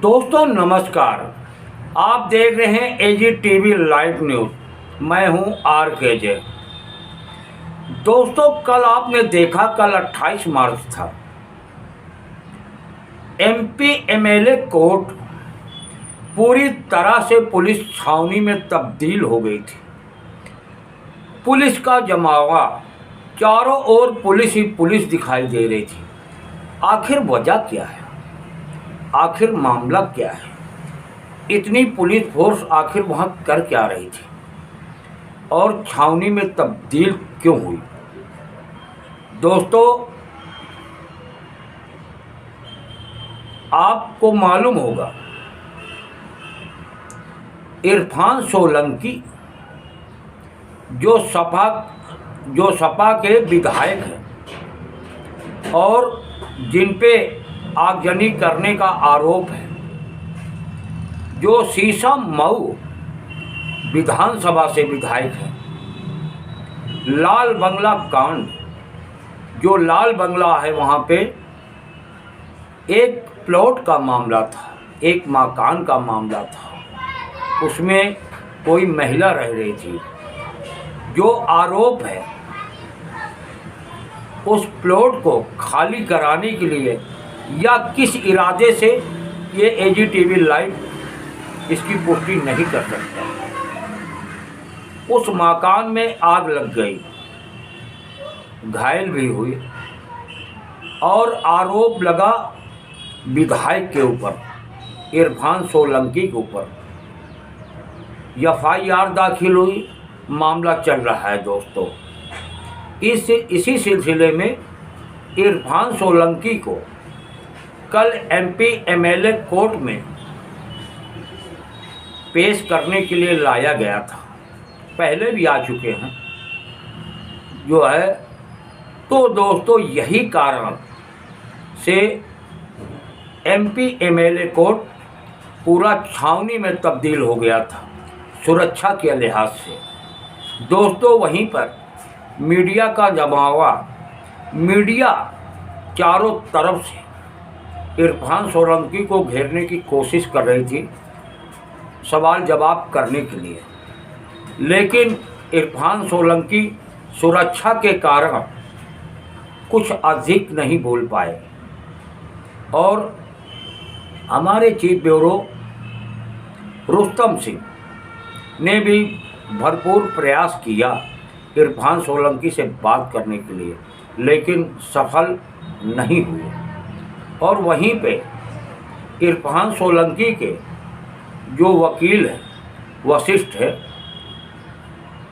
दोस्तों नमस्कार, आप देख रहे हैं एजी टीवी लाइव न्यूज़। मैं हूं आर.के. जय। दोस्तों कल आपने देखा, कल 28 मार्च था। एमपी एमएलए कोर्ट पूरी तरह से पुलिस छावनी में तब्दील हो गई थी। पुलिस का जमावड़ा, चारों ओर पुलिस ही पुलिस दिखाई दे रही थी। आखिर वजह क्या है? आखिर मामला क्या है? इतनी पुलिस फोर्स आखिर वहां कर क्या रही थी और छावनी में तब्दील क्यों हुई? दोस्तों आपको मालूम होगा, इरफान सोलंकी जो सपा के विधायक हैं और जिन पे आगजनी करने का आरोप है, जो शीशमऊ विधानसभा से विधायक हैं, लाल बंगला कांड, जो लाल बंगला है वहाँ पे एक प्लॉट का मामला था, एक मकान का मामला था, उसमें कोई महिला रह रही थी। जो आरोप है उस प्लॉट को खाली कराने के लिए या किस इरादे से, ये एजी टीवी लाइव इसकी पुष्टि नहीं कर सकता। उस मकान में आग लग गई, घायल भी हुई और आरोप लगा विधायक के ऊपर, इरफान सोलंकी के ऊपर। एफआईआर दाखिल हुई, मामला चल रहा है। दोस्तों इसी सिलसिले में इरफान सोलंकी को कल एमपी एमएलए कोर्ट में पेश करने के लिए लाया गया था। पहले भी आ चुके हैं जो है। तो दोस्तों यही कारण से एमपी एमएलए कोर्ट पूरा छावनी में तब्दील हो गया था, सुरक्षा के लिहाज से। दोस्तों वहीं पर मीडिया का जमावड़ा, मीडिया चारों तरफ से इरफान सोलंकी को घेरने की कोशिश कर रही थी, सवाल जवाब करने के लिए, लेकिन इरफान सोलंकी सुरक्षा के कारण कुछ अधिक नहीं बोल पाए और हमारे चीफ ब्यूरो रुस्तम सिंह ने भी भरपूर प्रयास किया इरफान सोलंकी से बात करने के लिए, लेकिन सफल नहीं हुए। और वहीं पे इरफान सोलंकी के जो वकील हैं, वशिष्ठ है,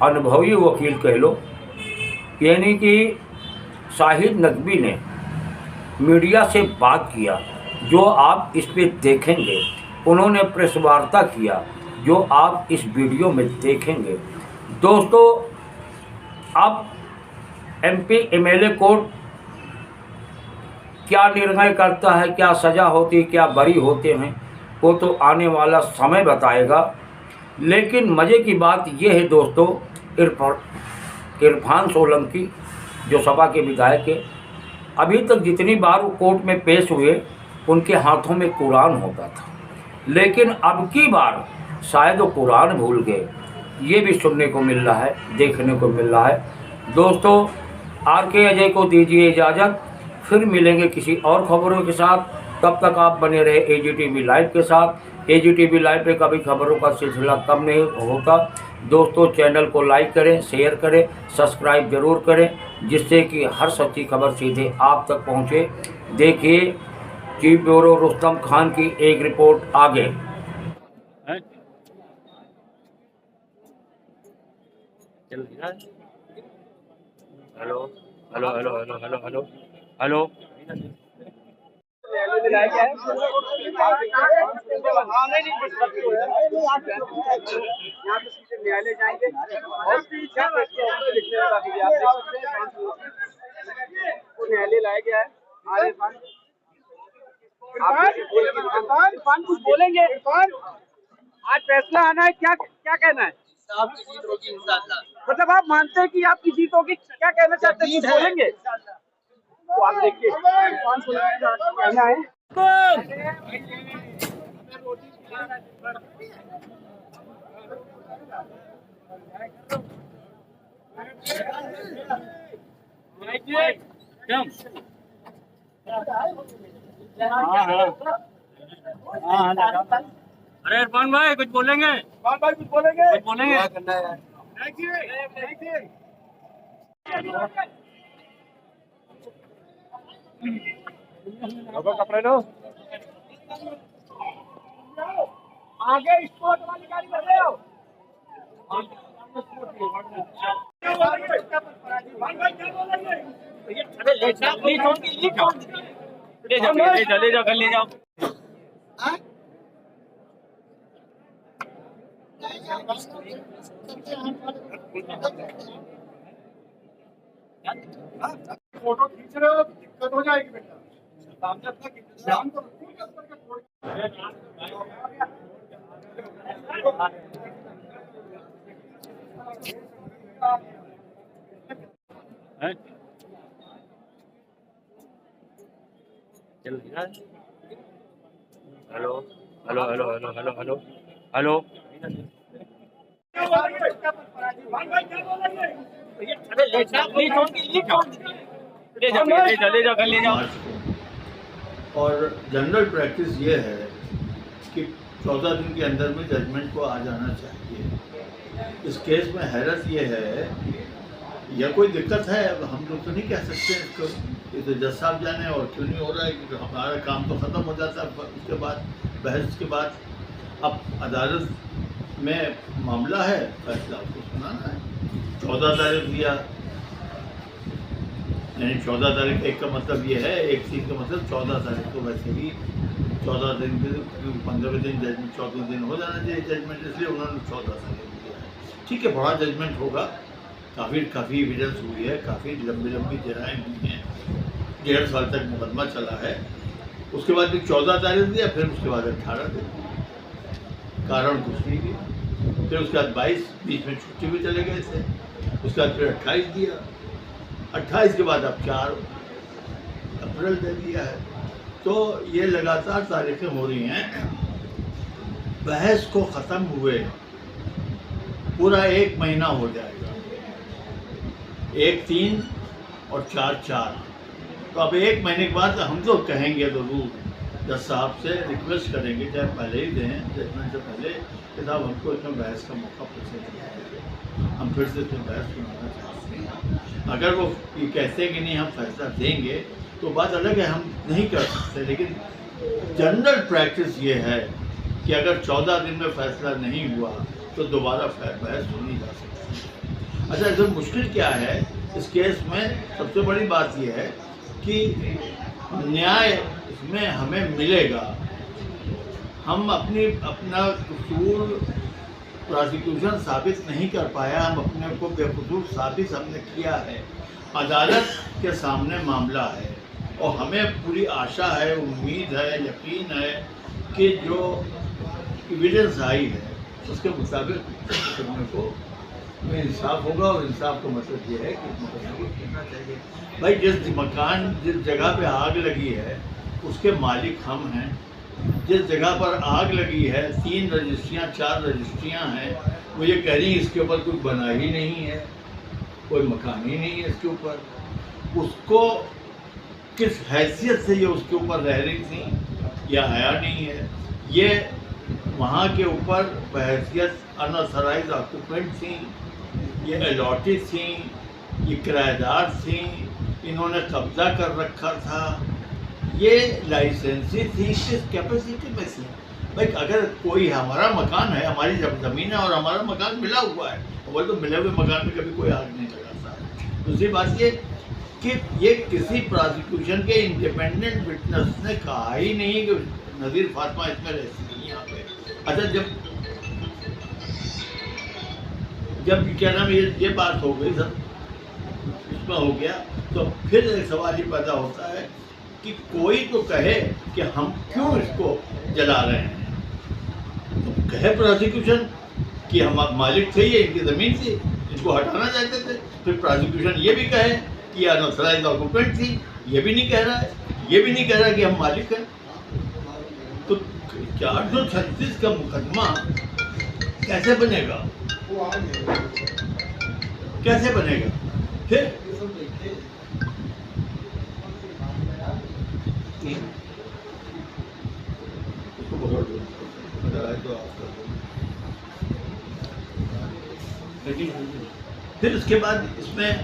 अनुभवी वकील कह लो, यानी कि शाहिद नकवी ने मीडिया से बात किया, जो आप इस पे देखेंगे। उन्होंने प्रेस वार्ता किया, जो आप इस वीडियो में देखेंगे। दोस्तों अब एमपी एमएलए कोर्ट क्या निर्णय करता है, क्या सज़ा होती है, क्या बरी होते हैं, वो तो आने वाला समय बताएगा। लेकिन मज़े की बात यह है दोस्तों, इरफान सोलंकी जो सपा के विधायक है, अभी तक जितनी बार वो कोर्ट में पेश हुए उनके हाथों में कुरान होता था, लेकिन अब की बार शायद वो कुरान भूल गए। ये भी सुनने को मिल रहा है, देखने को मिल रहा है। दोस्तों आर.के. अजय को दीजिए इजाज़त, फिर मिलेंगे किसी और खबरों के साथ। तब तक आप बने रहे एजी टीवी लाइव के साथ। एजी टीवी लाइव पे कभी खबरों का सिलसिला कम नहीं होता। दोस्तों चैनल को लाइक करें, शेयर करें, सब्सक्राइब जरूर करें, जिससे कि हर सच्ची खबर सीधे आप तक पहुँचे। देखिए चीफ ब्यूरो रुस्तम खान की एक रिपोर्ट आगे। Hello hello hello hello hello hello hello न्यायालय जाएंगे और न्यायालय लाया गया है। इरफान कुछ बोलेंगे? इरफान, आज फैसला आना है, क्या क्या कहना है? आपकी जीत होगी इंशाल्लाह। मतलब आप मानते हैं कि आपकी जीत होगी, क्या कहना चाहते हैं, कुछ बोलेंगे? तो आप देखिए इरफान सोलंकी का कहना है। अरे इरफान भाई कुछ बोलेंगे? इरफान भाई कुछ बोलेंगे? कुछ बोलेंगे? क्या करना है? कपड़े लो, आगे स्पोर्ट वाली गाड़ी कर रहे हो। ले जाओ घर ले जाओ। फोटो खींच रहे हो, दिक्कत हो जाएगी बेटा। सामने अपना ध्यान तो hello hello hello hello hello hello hello ले जाओ घर ले जाओ। और जनरल प्रैक्टिस ये है कि 14 दिन के अंदर में जजमेंट को आ जाना चाहिए। इस केस में हैरत ये है या कोई दिक्कत है, अब हम लोग तो नहीं कह सकते इसको, ये तो जज साहब जाने और क्यों नहीं हो रहा है, क्योंकि हमारा काम तो ख़त्म हो जाता है उसके बाद, बहस के बाद। अब अदालत में मामला है, फैसला उसको सुनाना है। 14 तारीख दिया, यानी 14 तारीख एक का मतलब ये है, एक चीज़ का मतलब 14 तारीख को वैसे ही 14 दिन 15वें दिन जजमेंट 14 दिन हो जाना चाहिए जजमेंट, इसलिए उन्होंने 14 तारीख दिया है। ठीक है, बड़ा जजमेंट होगा, काफ़ी एविडेंस हुई है, काफ़ी लंबी जराएँ हुई हैं, 1.5 साल तक मुकदमा चला है। उसके बाद भी 14 तारीख दिया, फिर उसके बाद 18 दिन, कारण कुछ नहीं दिया। फिर उसके बाद 22, बीच में छुट्टी भी चले गए थे, उसके बाद फिर 28 दिया, 28 के बाद अब 4 अप्रैल दे दिया है। तो ये लगातार तारीखें हो रही हैं। बहस को ख़त्म हुए पूरा 1 महीना हो जाएगा, 1 3 और 4 4। तो अब 1 महीने के बाद हम तो कहेंगे ज़रूर जज साहब से रिक्वेस्ट करेंगे, चाहे पहले ही दें जजमेंट से पहले, कि साहब हमको इसमें बहस का मौका फिर से दिया, हम फिर से इसमें बहस सुनाना चाहते हैं। अगर वो ये कहते हैं कि नहीं हम फैसला देंगे तो बात अलग है, हम नहीं कर सकते, लेकिन जनरल प्रैक्टिस ये है कि अगर 14 दिन में फैसला नहीं हुआ तो दोबारा बहस सुनी जा सकती है। अच्छा, इसमें मुश्किल क्या है इस केस में? सबसे बड़ी बात यह है कि न्याय इसमें हमें मिलेगा। हम अपना कसूर प्रोसिक्यूशन साबित नहीं कर पाया, हम अपने को बेकसूर साबित हमने किया है। अदालत के सामने मामला है और हमें पूरी आशा है, उम्मीद है, यकीन है कि जो एविडेंस आई है उसके मुताबिक करने को इंसाफ होगा। और इंसाफ का मतलब ये है कि मुकदमे को करना चाहिए। भाई, जिस जगह पे आग लगी है उसके मालिक हम हैं। जिस जगह पर आग लगी है 3 रजिस्ट्रियाँ 4 रजिस्ट्रियाँ हैं, वो ये कह रही इसके ऊपर कुछ बना ही नहीं है, कोई मकान ही नहीं है इसके ऊपर। उसको किस हैसियत से ये उसके ऊपर रह रही थी या आया नहीं है, ये वहाँ के ऊपर बहैसियत अनऑथराइज ऑक्यूपेंट थी, ये अलॉटेड थी, ये किराएदार थी, इन्होंने कब्जा कर रखा था, ये लाइसेंसी थी, किस कैपेसिटी में थी? भाई, अगर कोई हमारा मकान है, हमारी ज़मीन है और हमारा मकान मिला हुआ है, और तो मिले हुए मकान में कभी कोई आग नहीं लगाता है। दूसरी बात ये कि ये किसी प्रोसिक्यूशन के इंडिपेंडेंट विटनेस ने कहा ही नहीं कि नज़ीर फातिमा इसमें रहती थी यहाँ पे। अच्छा, जब क्या नाम ये बात हो गई, सब इसमें हो गया, तो फिर एक सवाल ही पैदा होता है कि कोई तो कहे कि हम क्यों इसको जला रहे हैं। तो कहे प्रोसिक्यूशन कि हम मालिक थे, ये इनकी ज़मीन थी, इसको हटाना चाहते थे। फिर प्रोसिक्यूशन ये भी कहे कि अनऑथराइज्ड ऑक्यूपेंट थी, ये भी नहीं कह रहा है, ये भी नहीं कह रहा कि हम मालिक हैं। तो 436 का मुकदमा कैसे बनेगा, कैसे बनेगा? फिर फिर उसके बाद इसमें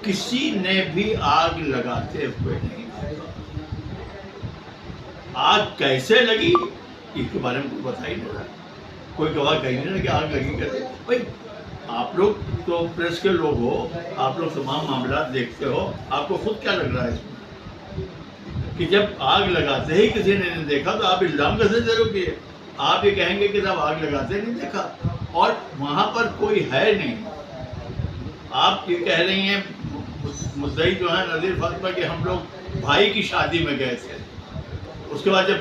किसी ने भी आग लगाते हुए नहीं देखा। आग कैसे लगी इसके बारे में कोई बता ही नहीं रहा, कोई गवाह कह नहीं रहा कि आग लगी कैसे। भाई आप लोग तो प्रेस के लोग हो, आप लोग तमाम मामला देखते हो, आपको खुद क्या लग रहा है इसमें कि जब आग लगाते ही किसी ने नहीं देखा तो आप इल्जाम कैसे दे रहे हो? आप ये कहेंगे कि जब आग लगाते नहीं देखा और वहाँ पर कोई है नहीं। आप ये कह रही हैं मुद्दई जो है नज़ीर फातिमा कि हम लोग भाई की शादी में गए थे, उसके बाद जब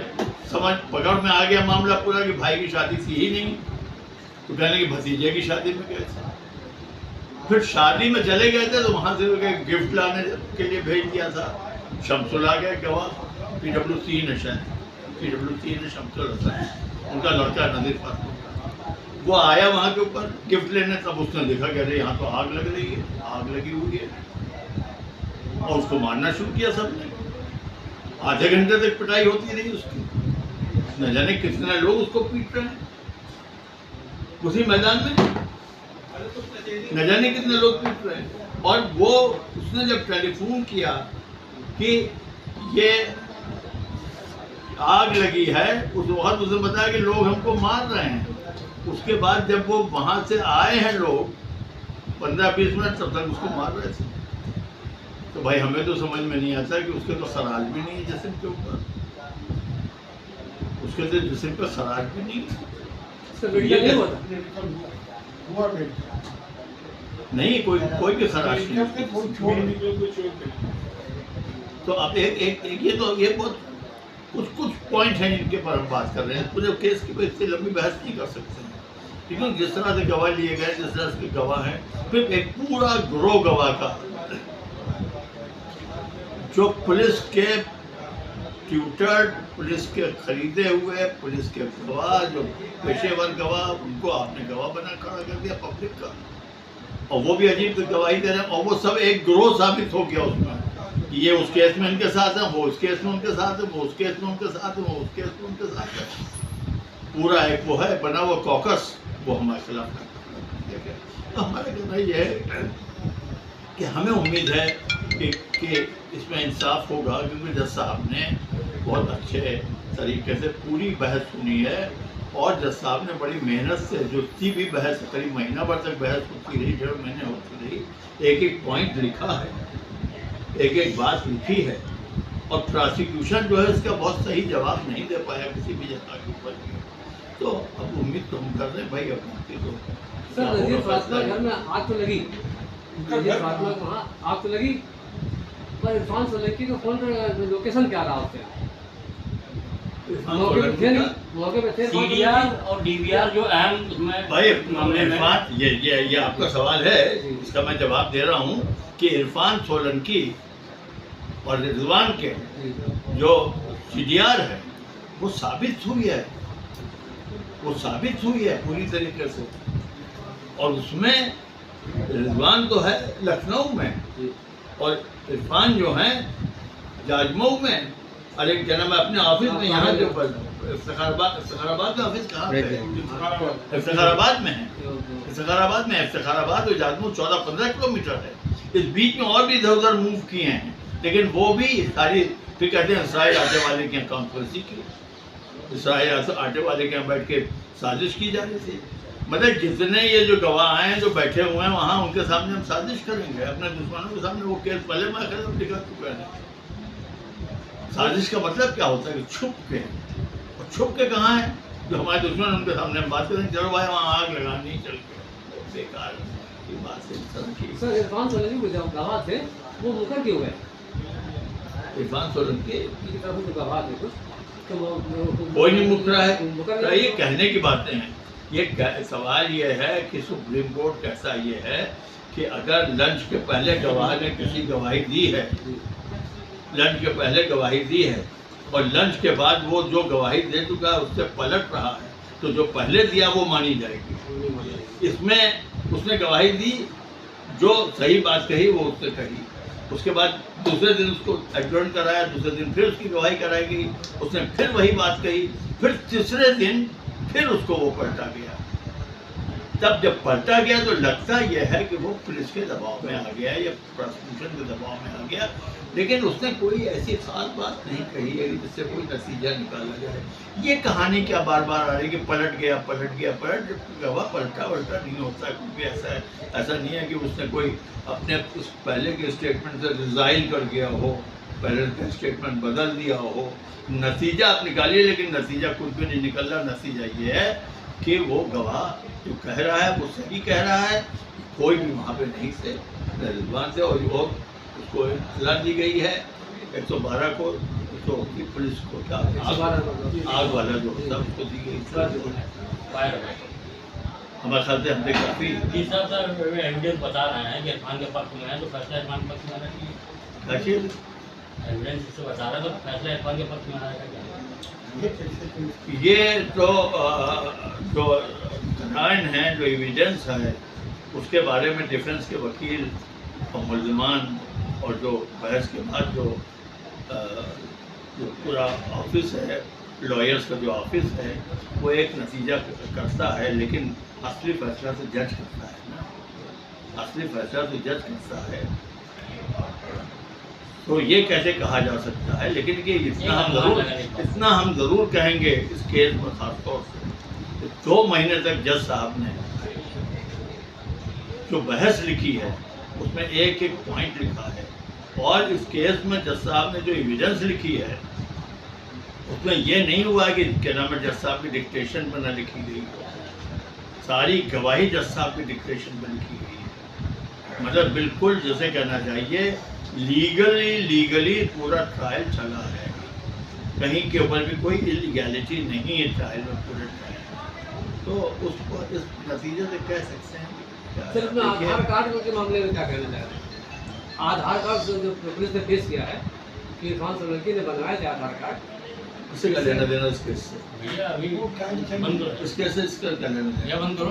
समझ पकड़ में आ गया मामला पूरा कि भाई की शादी थी ही नहीं, तो कहने की भतीजे की शादी में गए थे। फिर शादी में चले गए थे तो वहाँ से गिफ्ट लाने के लिए भेज दिया था। शमसुल आ गया गवाह, PWC ने शमसुल हसन, उनका लड़का नज़ीर फातिमा, वो आया वहाँ के ऊपर गिफ्ट लेने। तब उसने देखा कि अरे यहाँ तो आग लग रही है, आग लगी हुई है, और उसको मारना शुरू किया सबने। आधे घंटे तक पिटाई होती रही उसकी, न जाने कितने लोग उसको पीट रहे हैं उसी मैदान में, न जाने कितने लोग पीट रहे हैं। और वो उसने जब टेलीफोन किया कि ये आग लगी है, उस वक्त उसने बताया कि लोग हमको मार रहे हैं। उसके बाद जब वो वहाँ से आए हैं लोग 15-20 मिनट, तब तक उसको मार रहे थे। तो भाई हमें तो समझ में नहीं आता कि उसके तो खराज भी नहीं है जिस्म के ऊपर, उसके तो जिस्म पे खराज भी नहीं है। नहीं, कोई भी खराश नहीं। तो अब एक ये बहुत कुछ पॉइंट हैं जिनके पर हम बात कर रहे हैं। पूरे केस की कोई इतनी लंबी बहस नहीं कर सकते, लेकिन जिस तरह से गवाह लिए गए, जिस तरह से गवाह हैं, फिर एक पूरा गिरोह गवाह का जो पुलिस के ट्यूटर्ड, पुलिस के खरीदे हुए, पुलिस के गवाह, जो पेशेवर गवाह, उनको आपने गवाह बना खड़ा कर दिया पब्लिक का, और वो भी अजीब गवाही दे रहे हैं। और वो सब एक गिरोह साबित हो गया उसमें कि ये उस केस में इनके साथ है, वो उस केस में उनके साथ है, वो उस केस में उनके साथ है, वो उस केस में उनके साथ है। पूरा एक वो है बना हुआ कॉकस, वो हमारे खिलाफ है। तो हमारा कहना ये है कि हमें उम्मीद है कि इसमें इंसाफ होगा, क्योंकि जज साहब ने बहुत अच्छे तरीके से पूरी बहस सुनी है, और जज साहब ने बड़ी मेहनत से, जो थी भी बहस करीब महीना भर तक बहस होती रही, 1.5 महीने होती रही, एक पॉइंट लिखा है, एक बात लिखी है, और प्रोसिक्यूशन जो है इसका बहुत सही जवाब नहीं दे पाया किसी भी जनता के ऊपर। तो अब उम्मीद तो हम कर रहे हैं भाई अपनी तो। सर नज़ीर फातिमा घर में आग तो लगी, नज़ीर फातिमा को वहाँ आग तो लगी, पर इरफान सोलंकी का फोन पर लोकेशन क्या रहा उससे? मौके पे थे CDR और DVR जो अहम उसमें भाई मामले में। इरफान, ये आपका सवाल है, इसका मैं जवाब दे रहा हूँ कि इरफान सोलंकी और रिजवान के जो CDR है वो साबित हुई है, पूरी तरीके से। और उसमें रिजवान तो है लखनऊ में, और इरफान जो है जाजमऊ में। अरे क्या नाम है अपने ऑफिस में, यहाँ जो इफ्तिखाराबाद में ऑफिस कहाँ पे है? इफ्तिखाराबाद में है, इफ्तिखाराबाद और जाजमऊ 14-15 किलोमीटर है। इस बीच में और भी इधर उधर मूव किए हैं, लेकिन वो भी सारी फिर कहते हैं इसराइल आटे वाले के यहाँ कॉन्फ्रेंसी की, इसराइल आटे वाले के यहाँ बैठ के साजिश की जा रही थी। मतलब जितने ये जो गवाह हैं जो बैठे हुए हैं वहाँ, उनके सामने हम साजिश करेंगे, अपने दुश्मनों के सामने। वो केस पहले मैं खत्म लिखा चुका है। साजिश का मतलब क्या होता है कि छुप के, और छुप के कहाँ है जो हमारे दुश्मन, उनके सामने हम बात करें, चलो भाई वहाँ आग लगानी चल के, बेकार बात है। सर इरफान सोलंकी जो गवाह थे वो मुकर क्यों गए? इरफान सोलंकी की तरफ से गवाह थे कुछ, तो कोई नहीं मुकर रहा मुकर है। तो ये कहने की बातें हैं। सवाल ये है कि सुप्रीम कोर्ट कहता ये है कि अगर लंच के पहले गवाह ने किसी गवाही दी है, लंच के पहले गवाही दी है और लंच के बाद वो जो गवाही दे चुका है उससे पलट रहा है, तो जो पहले दिया वो मानी जाएगी। इसमें उसने गवाही दी, जो सही बात कही वो उससे कही, उसके बाद दूसरे दिन उसको एडजर्न कराया, दूसरे दिन फिर उसकी गवाही कराई गई, उसने फिर वही बात कही, फिर तीसरे दिन फिर उसको वो पलटा गया। तब जब पलटा गया तो लगता यह है कि वो पुलिस के दबाव में आ गया या प्रोसिक्यूशन के दबाव में आ गया, लेकिन उसने कोई ऐसी खास बात नहीं कही है जिससे कोई नतीजा निकाला जाए। ये कहानी क्या बार बार आ रही है कि पलट गया, गवाह पलटा नहीं होता, क्योंकि ऐसा नहीं है कि उसने कोई अपने उस पहले के स्टेटमेंट से रिजाइन कर गया हो, पहले का स्टेटमेंट बदल दिया हो। नतीजा आप निकालिए, लेकिन नतीजा कुछ भी नहीं निकल रहा। नतीजा ये है कि वो गवाह जो कह रहा है वो सही कह रहा है, कोई भी वहाँ पे नहीं से रिजवान से, और उसको इत्तला दी गई है 112 को, तो पुलिस को क्या आग वाला जो होता है उसको दी गई। हमारे ख्याल से हमने काफ़ी तीसरा सर एविडेंस बता रहे हैं कि इरफान के पक्ष में है, तो फैसला इरफान के पक्ष में आना चाहिए। एविडेंस इससे बता रहा है, तो फैसला इरफान के पक्ष में आएगा क्या? ये तो जो कराइन है, जो एविडेंस है, उसके बारे में डिफेंस के वकील और मुल्ज़िमान और जो बहस के बाद जो पूरा ऑफिस है, लॉयर्स का जो ऑफिस है, वो एक नतीजा करता है, लेकिन असली फैसला तो जज करता है ना, असली फैसला तो जज करता है। तो ये कैसे कहा जा सकता है, लेकिन कि इतना हम ज़रूर कहेंगे इस केस में ख़ास तौर से 2 महीने तक जज साहब ने जो बहस लिखी है उसमें एक एक पॉइंट लिखा है, और इस केस में जज साहब ने जो एविडेंस लिखी है उसमें ये नहीं हुआ कि क्या नाम है जज साहब की डिक्टेशन पर न लिखी गई, सारी गवाही जज साहब की डिक्टेशन पर लिखी गई है। मतलब बिल्कुल जैसे कहना चाहिए लीगली पूरा ट्रायल चला है, कहीं के ऊपर भी कोई इलीगैलिटी नहीं है ट्रायल में, पूरे ट्रायल। तो उसको इस नतीजे से कह सकते हैं। सिर्फ में आधार कार्ड के मामले में क्या कहना चाह रहे हैं? आधार कार्ड जो पुलिस ने पेश किया है कि इरफान सोलंकी ने बनवाए थे आधार कार्ड, उससे क्या लेना देना इस केस से? भैया अभी बंद करो, इस केस से इसका क्या लेना देना? बंद करो।